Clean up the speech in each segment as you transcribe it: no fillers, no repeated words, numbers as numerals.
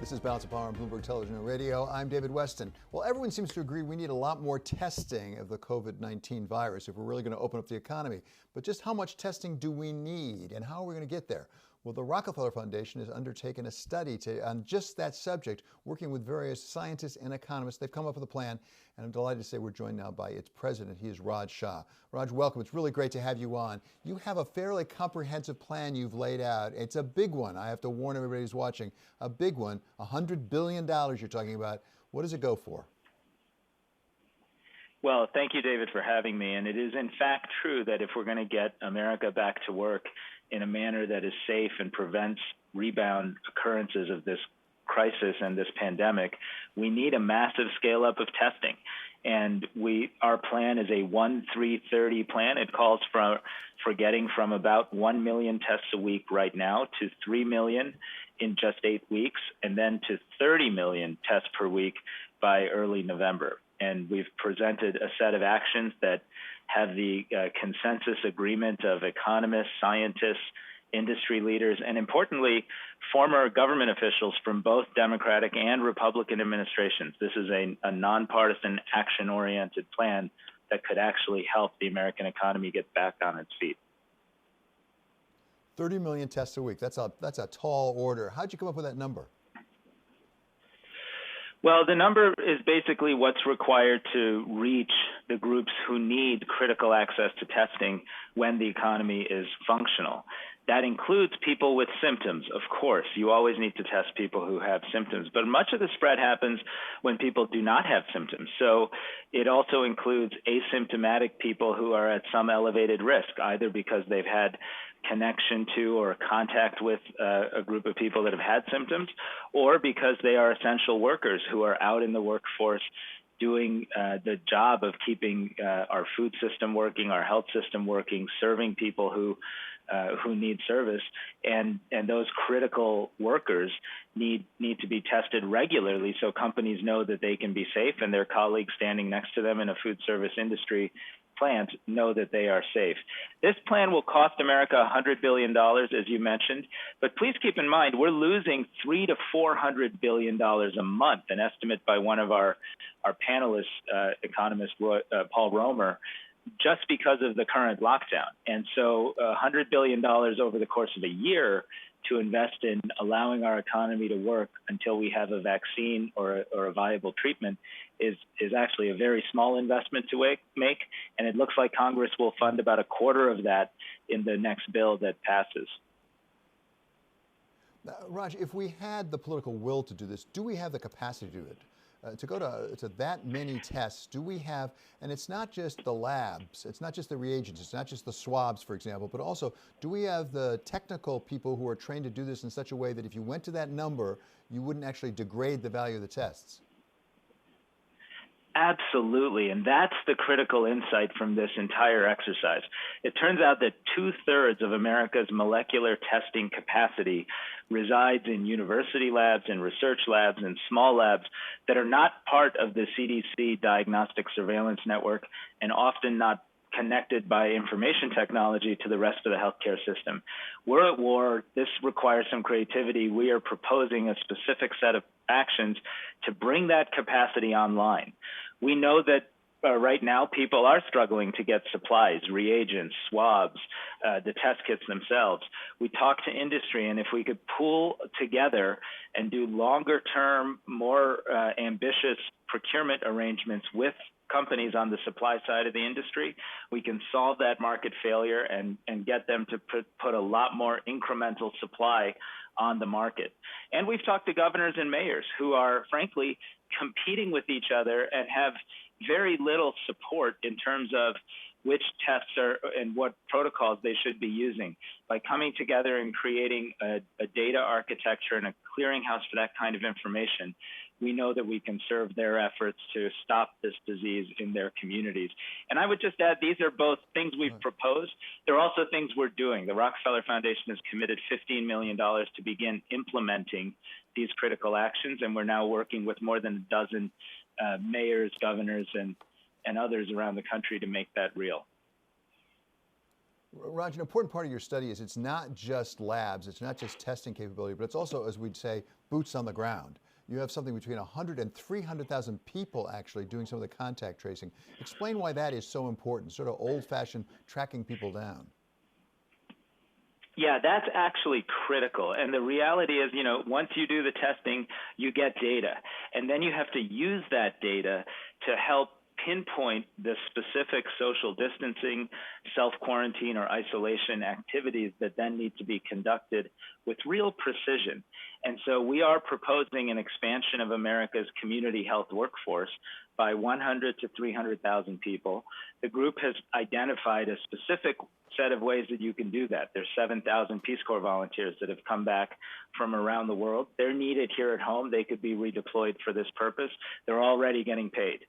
This is Balance of Power on Bloomberg Television and Radio. I'm David Weston. Well, everyone seems to agree we need a lot more testing of the COVID-19 virus if we're really going to open up the economy. But just how much testing do we need, and how are we going to get there? Well, the Rockefeller Foundation has undertaken a study on just that subject, working with various scientists and economists. They've come up with a plan, and I'm delighted to say we're joined now by its president. He is Raj Shah. Raj, welcome. It's really great to have you on. You have a fairly comprehensive plan you've laid out. It's a big one. I have to warn everybody who's watching. A big one, $100 billion you're talking about. What does it go for? Well, thank you, David, for having me. And it is, in fact, true that if we're going to get America back to work in a manner that is safe and prevents rebound occurrences of this crisis and this pandemic, we need a massive scale-up of testing. And our plan is a 1-3-30 plan. It calls for getting from about 1 million tests a week right now to 3 million in just 8 weeks, and then to 30 million tests per week by early November. And we've presented a set of actions that have the consensus agreement of economists, scientists, industry leaders, and importantly, former government officials from both Democratic and Republican administrations. This is a nonpartisan, action-oriented plan that could actually help the American economy get back on its feet. 30 million tests a week. That's a tall order. How'd you come up with that number? Well, the number is basically what's required to reach the groups who need critical access to testing when the economy is functional. That includes people with symptoms, of course. You always need to test people who have symptoms, but much of the spread happens when people do not have symptoms. So it also includes asymptomatic people who are at some elevated risk, either because they've had connection to or contact with a group of people that have had symptoms, or because they are essential workers who are out in the workforce doing the job of keeping our food system working, our health system working, serving people who need service, and those critical workers need to be tested regularly so companies know that they can be safe and their colleagues standing next to them in a food service industry plant know that they are safe. This plan will cost America $100 billion, as you mentioned, but please keep in mind we're losing $300 to $400 billion a month, an estimate by one of our panelists, economist Paul Romer, just because of the current lockdown. And so $100 billion over the course of a year to invest in allowing our economy to work until we have a vaccine or a viable treatment is actually a very small investment to make. And it looks like Congress will fund about a quarter of that in the next bill that passes. Raj, if we had the political will to do this, do we have the capacity to do it? To go to that many tests, do we have, and it's not just the labs, it's not just the reagents, it's not just the swabs, for example, but also, do we have the technical people who are trained to do this in such a way that if you went to that number, you wouldn't actually degrade the value of the tests? Absolutely, and that's the critical insight from this entire exercise. It turns out that 2/3 of America's molecular testing capacity resides in university labs and research labs and small labs that are not part of the CDC diagnostic surveillance network and often not connected by information technology to the rest of the healthcare system. We're at war. This requires some creativity. We are proposing a specific set of actions to bring that capacity online. We know that right now people are struggling to get supplies, reagents, swabs, the test kits themselves. We talk to industry, and if we could pool together and do longer term, more ambitious procurement arrangements with companies on the supply side of the industry, we can solve that market failure and get them to put a lot more incremental supply on the market. And we've talked to governors and mayors who are, frankly, competing with each other and have very little support in terms of which tests are and what protocols they should be using. By coming together and creating a data architecture and a clearinghouse for that kind of information, we know that we can serve their efforts to stop this disease in their communities. And I would just add, these are both things we've proposed. They're also things we're doing. The Rockefeller Foundation has committed $15 million to begin implementing these critical actions, and we're now working with more than a dozen mayors, governors, and others around the country to make that real. Raj, an important part of your study is it's not just labs, it's not just testing capability, but it's also, as we'd say, boots on the ground. You have something between 100 and 300,000 people actually doing some of the contact tracing. Explain why that is so important, sort of old-fashioned tracking people down. Yeah, that's actually critical. And the reality is, once you do the testing, you get data. And then you have to use that data to help pinpoint the specific social distancing, self-quarantine, or isolation activities that then need to be conducted with real precision. And so we are proposing an expansion of America's community health workforce by 100 to 300,000 people. The group has identified a specific set of ways that you can do that. There's 7,000 Peace Corps volunteers that have come back from around the world. They're needed here at home. They could be redeployed for this purpose. They're already getting paid.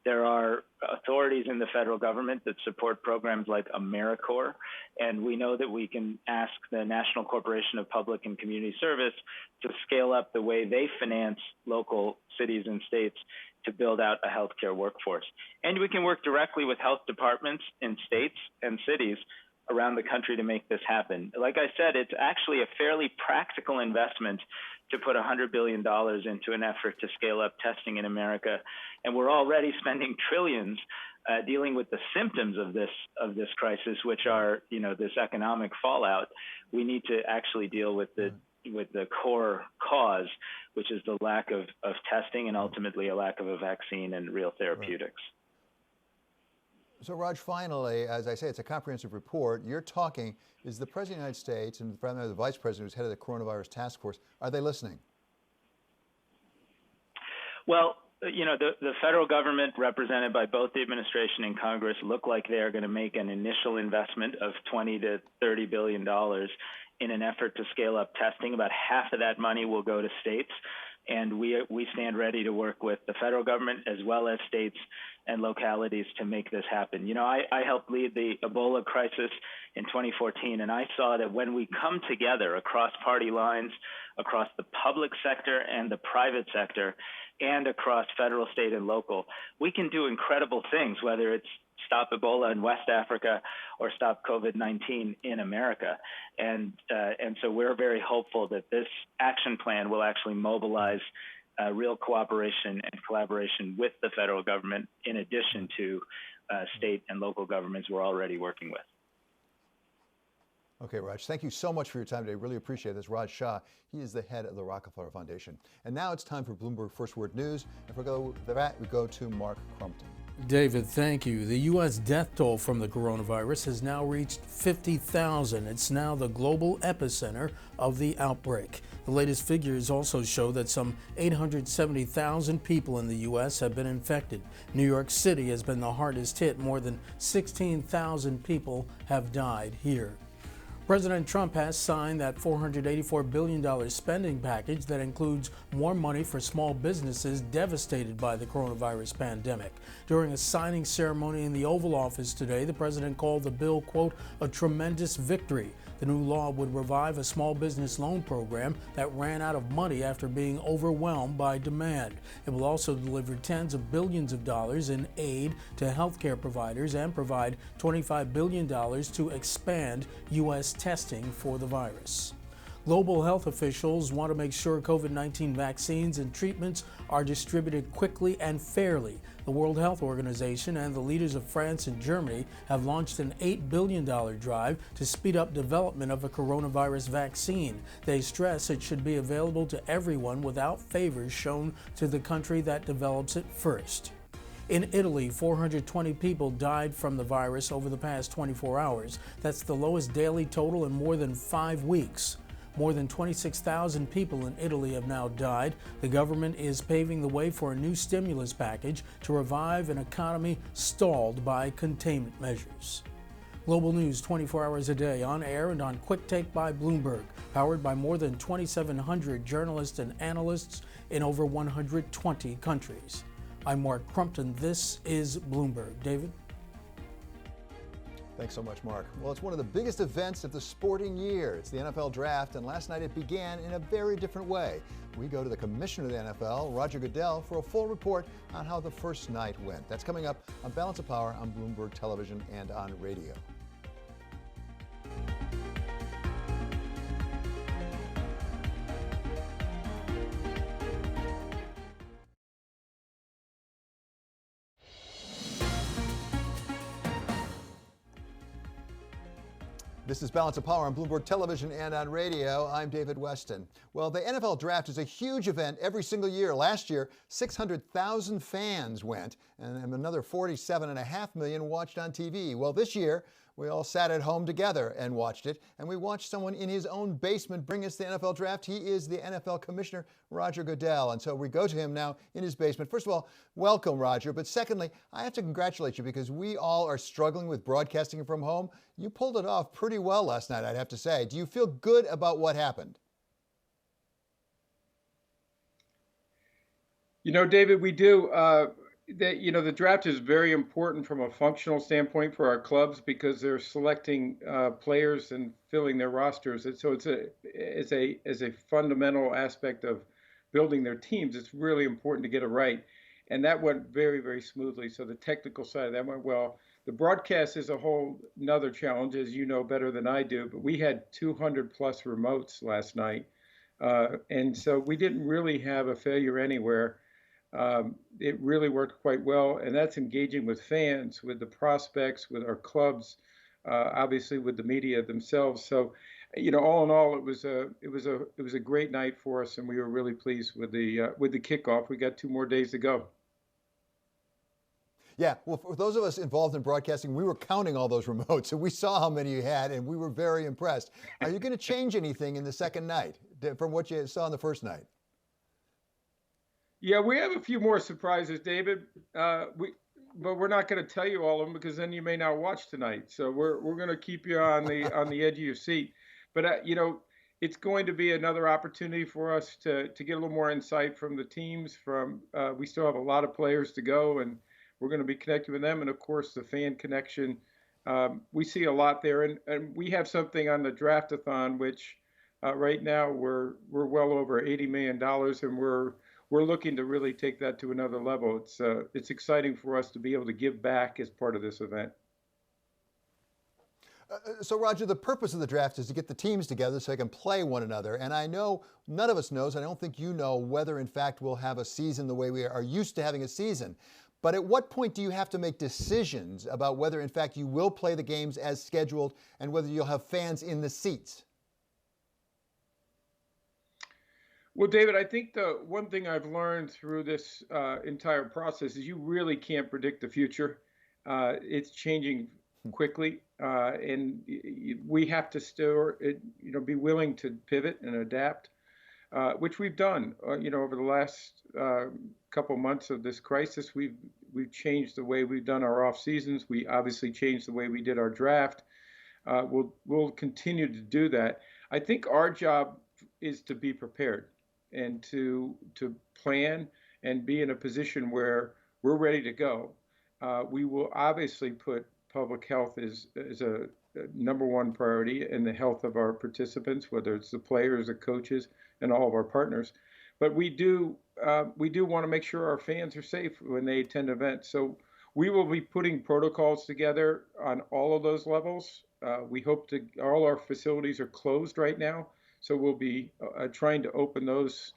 There are authorities in the federal government that support programs like AmeriCorps, and we know that we can ask the National Corporation of Public and Community Service to scale up the way they finance local cities and states to build out a healthcare workforce. And we can work directly with health departments in states and cities around the country to make this happen. Like I said, it's actually a fairly practical investment to put $100 billion into an effort to scale up testing in America. And we're already spending trillions dealing with the symptoms of this crisis, which are, this economic fallout. We need to actually deal with the core cause, which is the lack of testing and ultimately a lack of a vaccine and real therapeutics. Right. So, Raj, finally, as I say, it's a comprehensive report. You're talking, is the President of the United States and the Vice President, who's head of the Coronavirus Task Force, are they listening? Well, the federal government, represented by both the administration and Congress, look like they are going to make an initial investment of $20 to $30 billion in an effort to scale up testing. About half of that money will go to states, and we stand ready to work with the federal government as well as states and localities to make this happen. I helped lead the Ebola crisis in 2014, and I saw that when we come together across party lines, across the public sector and the private sector, and across federal, state, and local, we can do incredible things, whether it's stop Ebola in West Africa or stop COVID-19 in America. And so we're very hopeful that this action plan will actually mobilize real cooperation and collaboration with the federal government, in addition to state and local governments we're already working with. Okay, Raj, thank you so much for your time today. Really appreciate this. Raj Shah, he is the head of the Rockefeller Foundation. And now it's time for Bloomberg First Word News. And for that, we go to Mark Crumpton. David, thank you. The U.S. death toll from the coronavirus has now reached 50,000. It's now the global epicenter of the outbreak. The latest figures also show that some 870,000 people in the U.S. have been infected. New York City has been the hardest hit. More than 16,000 people have died here. President Trump has signed that $484 billion spending package that includes more money for small businesses devastated by the coronavirus pandemic. During a signing ceremony in the Oval Office today, the president called the bill, quote, a tremendous victory. The new law would revive a small business loan program that ran out of money after being overwhelmed by demand. It will also deliver tens of billions of dollars in aid to healthcare providers and provide $25 billion to expand U.S. testing for the virus. Global health officials want to make sure COVID-19 vaccines and treatments are distributed quickly and fairly. The World Health Organization and the leaders of France and Germany have launched an $8 billion drive to speed up development of a coronavirus vaccine. They stress it should be available to everyone without favors shown to the country that develops it first. In Italy, 420 people died from the virus over the past 24 hours. That's the lowest daily total in more than 5 weeks. More than 26,000 people in Italy have now died. The government is paving the way for a new stimulus package to revive an economy stalled by containment measures. Global news 24 hours a day, on air and on Quick Take by Bloomberg, powered by more than 2,700 journalists and analysts in over 120 countries. I'm Mark Crumpton. This is Bloomberg. David? Thanks so much, Mark. Well, it's one of the biggest events of the sporting year. It's the NFL Draft, and last night it began in a very different way. We go to the Commissioner of the NFL, Roger Goodell, for a full report on how the first night went. That's coming up on Balance of Power on Bloomberg Television and on radio. This is Balance of Power on Bloomberg Television and on radio. I'm David Weston. Well, the NFL Draft is a huge event every single year. Last year, 600,000 fans went, and another 47.5 million watched on TV. Well, this year, we all sat at home together and watched it, and we watched someone in his own basement bring us the NFL Draft. He is the NFL Commissioner Roger Goodell, and so we go to him now in his basement. First of all, welcome, Roger. But secondly, I have to congratulate you because we all are struggling with broadcasting from home. You pulled it off pretty well last night, I'd have to say. Do you feel good about what happened? You know, David, we do. The draft is very important from a functional standpoint for our clubs because they're selecting players and filling their rosters. And so it's a fundamental aspect of building their teams. It's really important to get it right. And that went very, very smoothly. So the technical side of that went well. The broadcast is a whole nother challenge, as you know better than I do. But we had 200 plus remotes last night. And so we didn't really have a failure anywhere. It really worked quite well, and that's engaging with fans, with the prospects, with our clubs, obviously with the media themselves. So, all in all, it was a great night for us, and we were really pleased with the kickoff. We got 2 more days to go. Yeah, well, for those of us involved in broadcasting, we were counting all those remotes, and we saw how many you had, and we were very impressed. Are you going to change anything in the second night from what you saw in the first night? Yeah, we have a few more surprises, David. But we're not going to tell you all of them because then you may not watch tonight. So we're going to keep you on the edge of your seat. But it's going to be another opportunity for us to get a little more insight from the teams. We still have a lot of players to go, and we're going to be connected with them. And of course, the fan connection. We see a lot there, and we have something on the Draftathon, which right now we're well over $80 million, and we're looking to really take that to another level. It's exciting for us to be able to give back as part of this event. So, Roger, the purpose of the draft is to get the teams together so they can play one another. And I know none of us knows, and I don't think you know, whether in fact we'll have a season the way we are used to having a season. But at what point do you have to make decisions about whether in fact you will play the games as scheduled and whether you'll have fans in the seats? Well, David, I think the one thing I've learned through this entire process is you really can't predict the future. It's changing quickly, and we have to still, be willing to pivot and adapt, which we've done. Over the last couple months of this crisis, we've changed the way we've done our off seasons. We obviously changed the way we did our draft. We'll continue to do that. I think our job is to be prepared and to plan and be in a position where we're ready to go. We will obviously put public health as a number one priority and the health of our participants, whether it's the players, the coaches, and all of our partners. But we do want to make sure our fans are safe when they attend events. So we will be putting protocols together on all of those levels. We hope all our facilities are closed right now. So we'll be trying to open those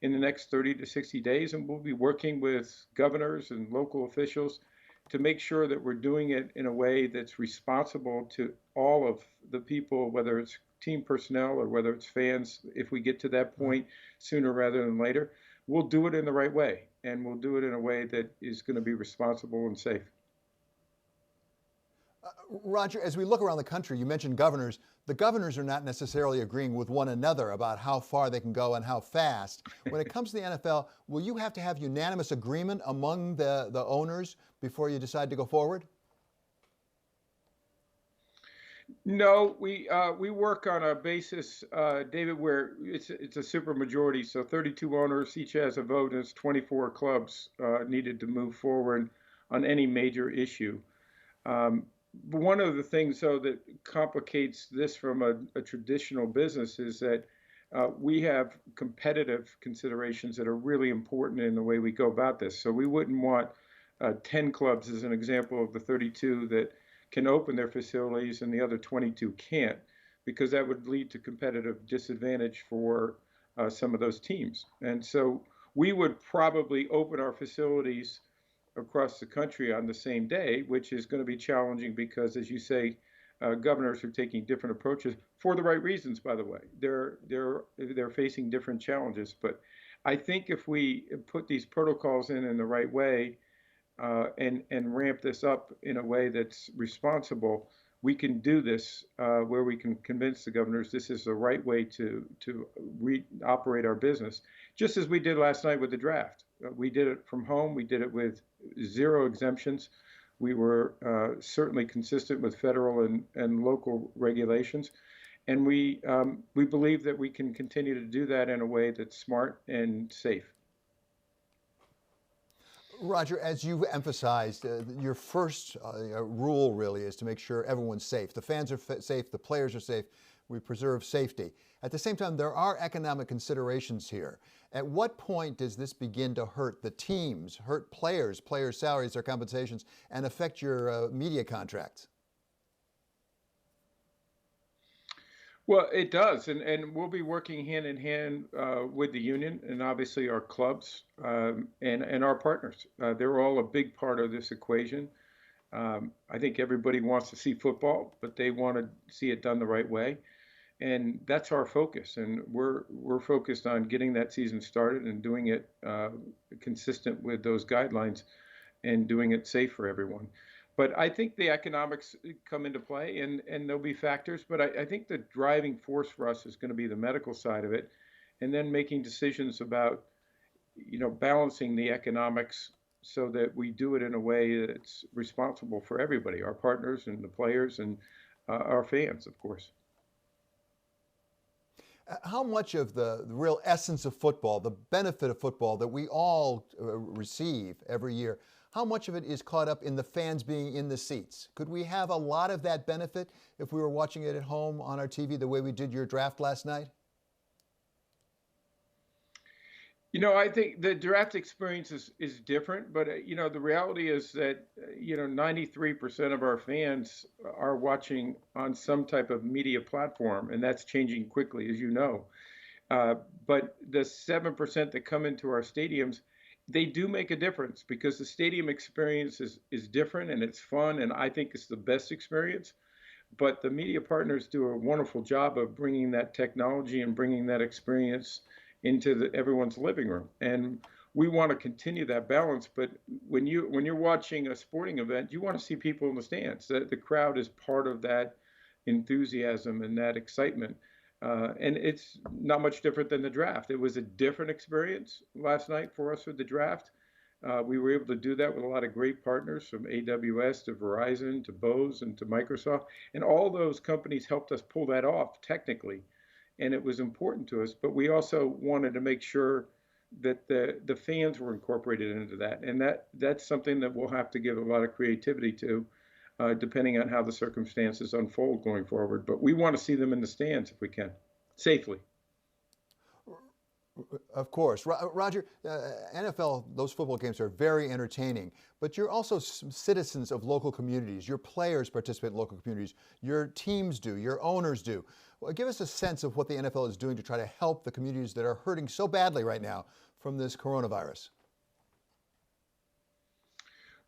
in the next 30 to 60 days, and we'll be working with governors and local officials to make sure that we're doing it in a way that's responsible to all of the people, whether it's team personnel or whether it's fans. If we get to that point sooner rather than later, we'll do it in the right way, and we'll do it in a way that is going to be responsible and safe. Roger, as we look around the country, you mentioned governors. The governors are not necessarily agreeing with one another about how far they can go and how fast. When it comes to the NFL, will you have to have unanimous agreement among the owners before you decide to go forward? No, we work on a basis, David, where it's a super majority. So 32 owners, each has a vote, and it's 24 clubs needed to move forward on any major issue. One of the things, though, that complicates this from a traditional business is that we have competitive considerations that are really important in the way we go about this. So we wouldn't want 10 clubs, as an example of the 32, that can open their facilities and the other 22 can't, because that would lead to competitive disadvantage for some of those teams. And so we would probably open our facilities across the country on the same day, which is going to be challenging because, as you say, governors are taking different approaches for the right reasons, by the way. They're facing different challenges. But I think if we put these protocols in the right way and ramp this up in a way that's responsible, we can do this where we can convince the governors this is the right way to operate our business, just as we did last night with the draft. We did it from home. We did it with 0 exemptions. We were certainly consistent with federal and local regulations. And we believe that we can continue to do that in a way that's smart and safe. Roger, as you've emphasized, your first rule really is to make sure everyone's safe. The fans are safe, the players are safe, we preserve safety. At the same time, there are economic considerations here. At what point does this begin to hurt the teams, hurt players' salaries, their compensations, and affect your media contracts? Well, it does, and we'll be working hand in hand with the union and obviously our clubs and our partners. They're all a big part of this equation. I think everybody wants to see football, but they want to see it done the right way, and that's our focus. And we're focused on getting that season started and doing it consistent with those guidelines and doing it safe for everyone. But I think the economics come into play, and there'll be factors. But I think the driving force for us is going to be the medical side of it, and then making decisions about, balancing the economics so that we do it in a way that's responsible for everybody, our partners and the players and our fans, of course. How much of the real essence of football, the benefit of football that we all receive every year, how much of it is caught up in the fans being in the seats? Could we have a lot of that benefit if we were watching it at home on our TV the way we did your draft last night? I think the draft experience is different, but, the reality is that, 93% of our fans are watching on some type of media platform, and that's changing quickly, as you know. But the 7% that come into our stadiums, they do make a difference because the stadium experience is different and it's fun, and I think it's the best experience. But the media partners do a wonderful job of bringing that technology and bringing that experience into everyone's living room. And we want to continue that balance. But when you're watching a sporting event, you want to see people in the stands. The crowd is part of that enthusiasm and that excitement. And it's not much different than the draft. It was a different experience last night for us with the draft. We were able to do that with a lot of great partners, from AWS to Verizon to Bose and to Microsoft. And all those companies helped us pull that off technically. And it was important to us. But we also wanted to make sure that the fans were incorporated into that. And that's something that we'll have to give a lot of creativity to, depending on how the circumstances unfold going forward. But we want to see them in the stands if we can, safely. Of course. Roger, NFL, those football games are very entertaining, but you're also citizens of local communities. Your players participate in local communities. Your teams do. Your owners do. Well, give us a sense of what the NFL is doing to try to help the communities that are hurting so badly right now from this coronavirus.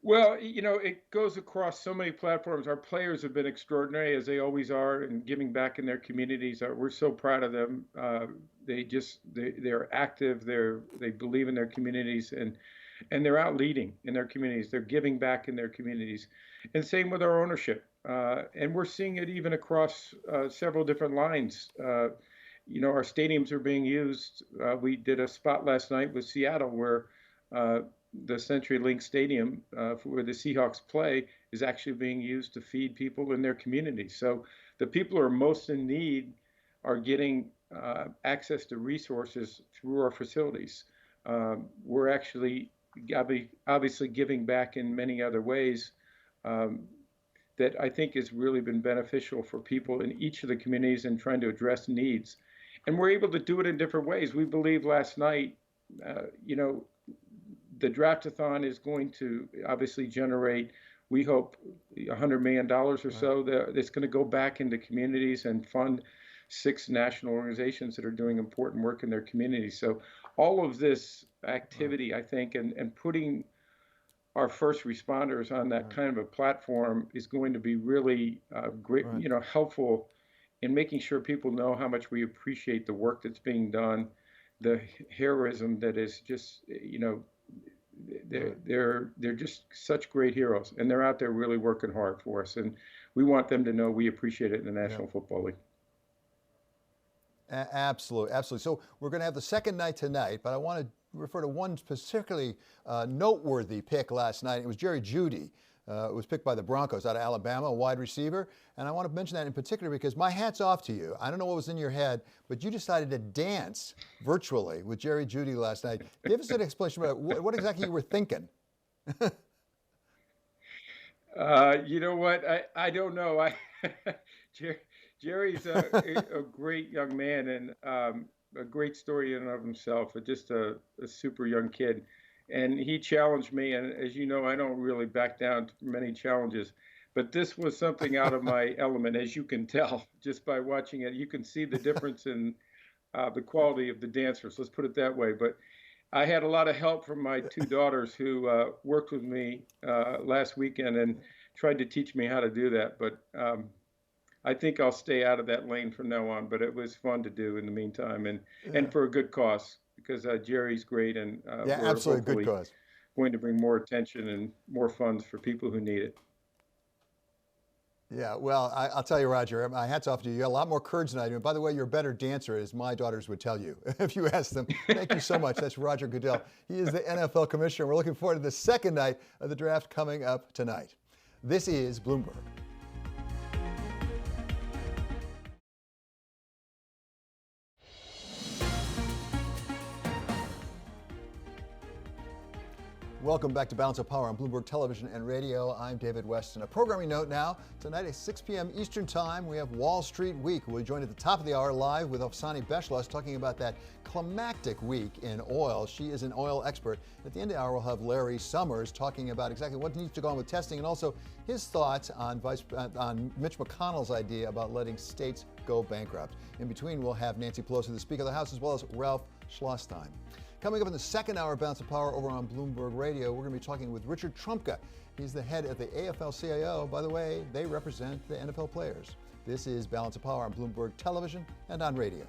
Well, it goes across so many platforms. Our players have been extraordinary, as they always are, in giving back in their communities. We're so proud of them. They're active. They believe in their communities, and they're out leading in their communities. They're giving back in their communities, and same with our ownership. And we're seeing it even across several different lines. Our stadiums are being used. We did a spot last night with Seattle where the CenturyLink Stadium, where the Seahawks play, is actually being used to feed people in their community. So the people who are most in need are getting access to resources through our facilities. We're actually obviously giving back in many other ways that I think has really been beneficial for people in each of the communities and trying to address needs. And we're able to do it in different ways. We believe last night, the Draftathon is going to obviously generate, we hope, $100 million or so that's going to go back into communities and fund 6 national organizations that are doing important work in their communities. So all of this activity, I think, and putting our first responders on that kind of a platform is going to be really great, helpful in making sure people know how much we appreciate the work that's being done, the heroism that is just, they're just such great heroes, and they're out there really working hard for us, and we want them to know we appreciate it in the National Football League. Absolutely, absolutely. So we're going to have the second night tonight, but I want to refer to one particularly noteworthy pick last night. It was Jerry Jeudy. It was picked by the Broncos out of Alabama, a wide receiver. And I want to mention that in particular because my hat's off to you. I don't know what was in your head, but you decided to dance virtually with Jerry Jeudy last night. Give us an explanation about what exactly you were thinking. You know what? I don't know. Jerry's a great young man and a great story in and of himself. Just a super young kid. And he challenged me. And as you know, I don't really back down to many challenges. But this was something out of my element, as you can tell just by watching it. You can see the difference in the quality of the dancers. Let's put it that way. But I had a lot of help from my two daughters who worked with me last weekend and tried to teach me how to do that. But I think I'll stay out of that lane from now on. But it was fun to do in the meantime, and for a good cause, because Jerry's great, and we're absolutely good cause. Going to bring more attention and more funds for people who need it. Yeah, well, I'll tell you, Roger, my hat's off to you. You got a lot more courage than I do. And by the way, you're a better dancer, as my daughters would tell you if you asked them. Thank you so much. That's Roger Goodell. He is the NFL commissioner. We're looking forward to the second night of the draft coming up tonight. This is Bloomberg. Welcome back to Balance of Power on Bloomberg Television and Radio. I'm David Weston. A programming note now. Tonight at 6 p.m. Eastern Time, we have Wall Street Week. We'll be joined at the top of the hour live with Afsani Beshlas talking about that climactic week in oil. She is an oil expert. At the end of the hour, we'll have Larry Summers talking about exactly what needs to go on with testing and also his thoughts on Mitch McConnell's idea about letting states go bankrupt. In between, we'll have Nancy Pelosi, the Speaker of the House, as well as Ralph Schlosstein. Coming up in the second hour of Balance of Power over on Bloomberg Radio, we're going to be talking with Richard Trumka. He's the head of the AFL-CIO. By the way, they represent the NFL players. This is Balance of Power on Bloomberg Television and on radio.